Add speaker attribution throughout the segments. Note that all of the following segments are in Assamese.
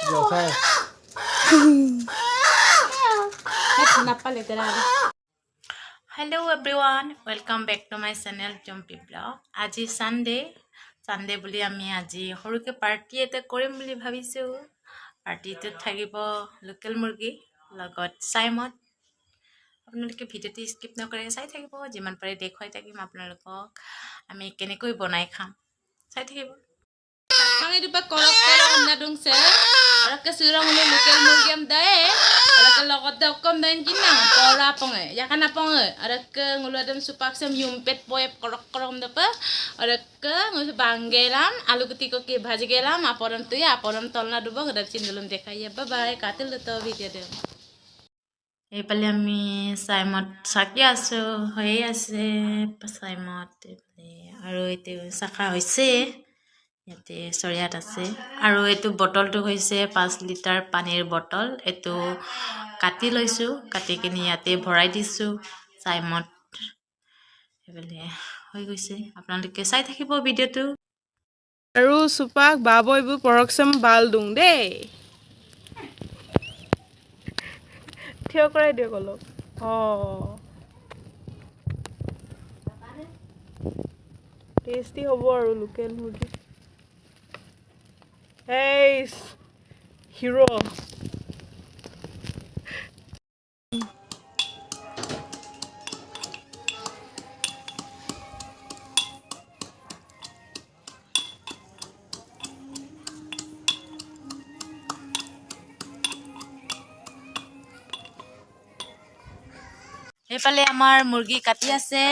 Speaker 1: Josai.
Speaker 2: Hello everyone, welcome back to my channel Jumpy Blog. Aji Sunday বুলি আমি আজি হৰুকে পাৰ্টি এটা কৰিম বুলি ভাবিছো। পাৰ্টিটো থাকিব লোকেল মুৰ্গী লগত সাইমত। আপোনালোকে ভিডিওটো স্কিপ নকৰে চাই থাকিব, যিমান পাৰে দেখুৱাই থাকিম আপোনালোকক আমি কেনেকৈ বনাই খাম। চাই থাকিব। Hangi di kolok kolok na dong se. Ara ke surang lu lukel murgiam dae. Ara ke lokot da kom dain kinang. Pora ponge. Ya kana ponge. Ara ke ngulu adam supaksam yumpet poep kolok kolok da pa. Ara ke ngulu banggeram alu ketiko ke bhaji geram aporam tu ya aporam tolna dubo gada cindulum dekhaiya. Bye bye. Katil to video de. এইফালে আমি সাইমত চাকি আছো হৈ আছে সাইমত আৰু এইটো চাকা হৈছে ইয়াতে চৰিয়াত আছে আৰু এইটো বটলটো হৈছে 5 লিটাৰ পানীৰ বটল এটো কাটি লৈছো কাটি কিনি ইয়াতে ভৰাই দিছো সাইমত এবেলে হৈ গৈছে আপোনালোকে চাই থাকিব ভিডিওটো
Speaker 3: আৰু সুপাক বাবইবু পৰকসম বাল দুং দে থিয় কৰাই দিও কলো টেস্টি হ'ব আৰু লোকেল মুৰ্গী হেইস হিৰো
Speaker 2: এইফালে আমাৰ মুৰ্গী কাটি আছে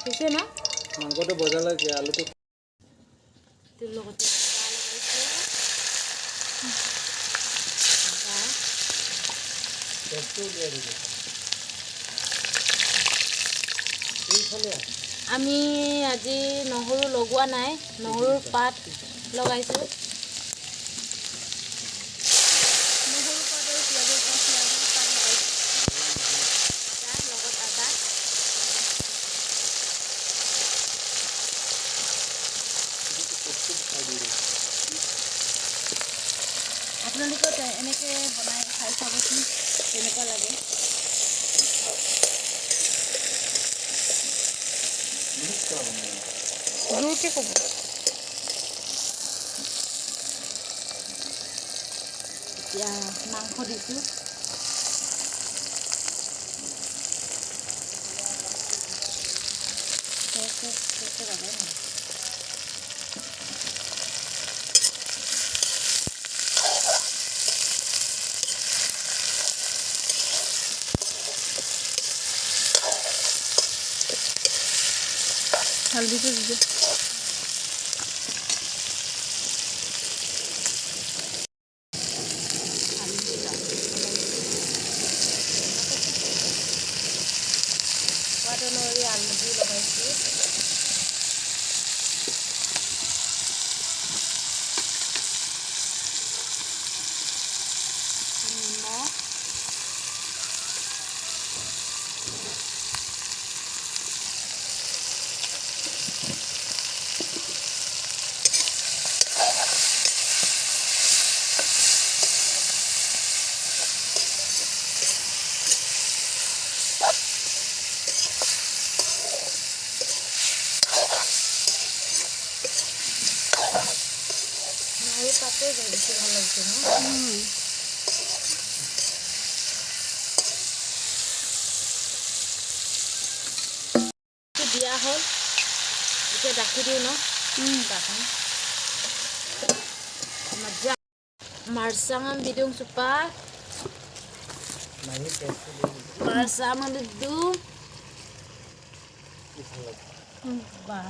Speaker 2: হৈছে না
Speaker 1: মাংসটো বজালে যে আলুটো
Speaker 2: তেল লগতে
Speaker 1: টেস্টটো দিয়ে দিব এইফালে
Speaker 2: আমি আজি নহৰু লগোৱা নাই নহৰুৰ পাত লগাইছো নহৰু পাত আৰু পিয়াজৰ পাত লগাইছো লগত আদা আপোনালোকে এনেকে বনাই খাই চাবচোন কেনেকুৱা লাগে
Speaker 3: জোৰকে ক'ব
Speaker 2: এতিয়া মাংস দিছো
Speaker 3: হালদিটো দি দে
Speaker 2: নৰি আলু দি লগাইছো নিমখ নহৰু পাতে বেছি ভাল লাগিছে ন দিয়া হ'ল এতিয়া ৰাখি দিওঁ ন মজা মাৰচাঙাম দি দিওঁ চুপা
Speaker 1: মাহি টেস্টটো দিয়ে দিব
Speaker 2: মাৰচাঙাম দি দিওঁ বা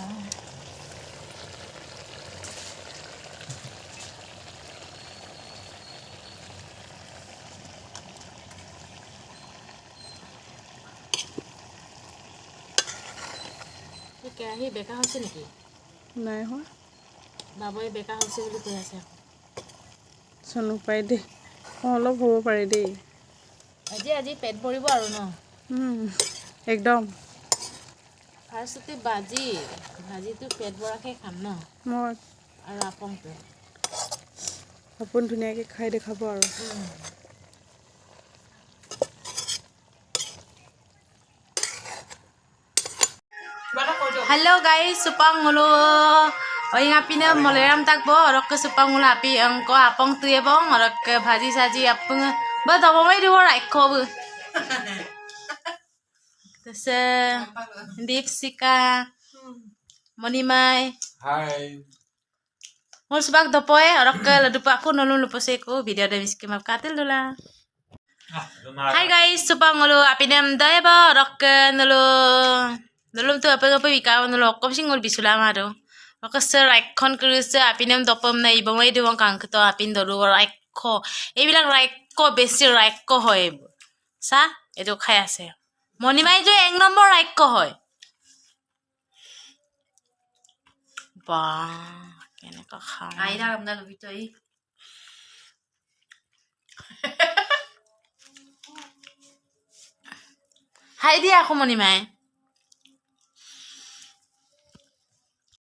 Speaker 2: কেৰাহী বেকা হৈছে নেকি
Speaker 3: নাই হোৱা
Speaker 2: বাবুৱে বেকা হৈছে বুলি কৈ আছে
Speaker 3: চনু পাই দে অলপ হ'ব পাৰে দেই
Speaker 2: আজি পেট ভৰিব আৰু ন
Speaker 3: একদম
Speaker 2: ফাৰ্ষ্টতে ভাজিটো পেট ভৰাকৈ খাম ন
Speaker 3: মই
Speaker 2: আৰু আপংটো
Speaker 3: আপুনি ধুনীয়াকৈ খাই দেখাব আৰু
Speaker 2: Hello guys, supang mulu. Oh yang api ni meleram tak bo, orang ke supang mulu api angko apang tu ya bang, orang ke bhaji saji apang. But apa mai dua orang kau bu. Terus Deepsika, Monimai.
Speaker 1: Hi.
Speaker 2: Mul subak dopoe, orang ke ledup aku nolu lupa seku video ada miskin map katil dulu lah. Hi guys, supang mulu api ni amda ya ba, orang ke nolu. Nulum tu apa wika nulu okom sing ngul bisula maru. Maka raikon kerus apinem topom na ibang way diwang kang keto apin dulu raiko. Bilang raiko besi raiko hoy. Sa itu kaya se. Moni mai jo eng nomor raiko hoy. Bah, kene ka kham.
Speaker 4: Ai ra cầm ra được vị
Speaker 2: Hai dia aku moni mai.